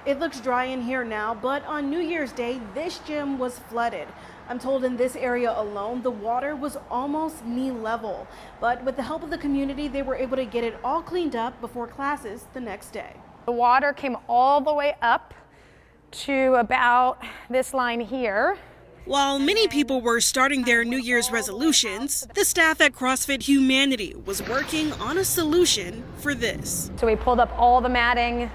It looks dry in here now, but on New Year's Day, this gym was flooded. I'm told in this area alone, the water was almost knee level. But with the help of the community, they were able to get it all cleaned up before classes the next day. The water came all the way up to about this line here. While many people were starting their New Year's resolutions, the staff at CrossFit Humanity was working on a solution for this. So we pulled up all the matting,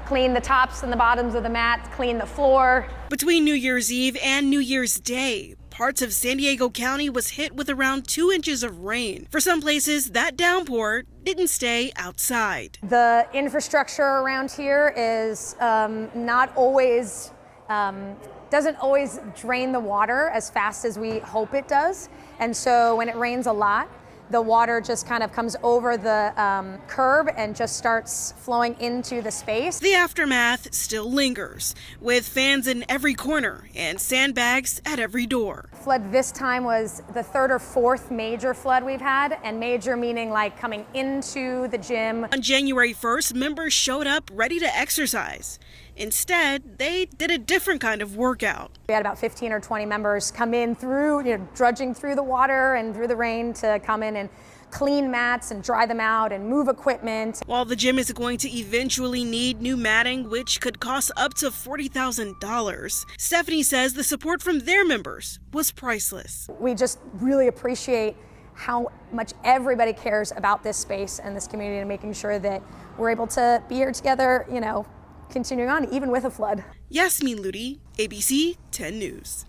cleaned the tops and the bottoms of the mats, cleaned the floor. Between New Year's Eve and New Year's Day, parts of San Diego County was hit with around 2 inches of rain. For some places, that downpour didn't stay outside. The infrastructure around here is not always, doesn't always drain the water as fast as we hope it does. And so when it rains a lot, the water just kind of comes over the curb and just starts flowing into the space. The aftermath still lingers, with fans in every corner and sandbags at every door. Flood this time was the third or fourth major flood we've had, and major meaning like coming into the gym. On January 1st, members showed up ready to exercise. Instead, they did a different kind of workout. We had about 15 or 20 members come in through, drudging through the water and through the rain to come in and clean mats and dry them out and move equipment. While the gym is going to eventually need new matting, which could cost up to $40,000, Stephanie says the support from their members was priceless. We just really appreciate how much everybody cares about this space and this community and making sure that we're able to be here together, continuing on, even with a flood. Yasmin Ludi, ABC 10 News.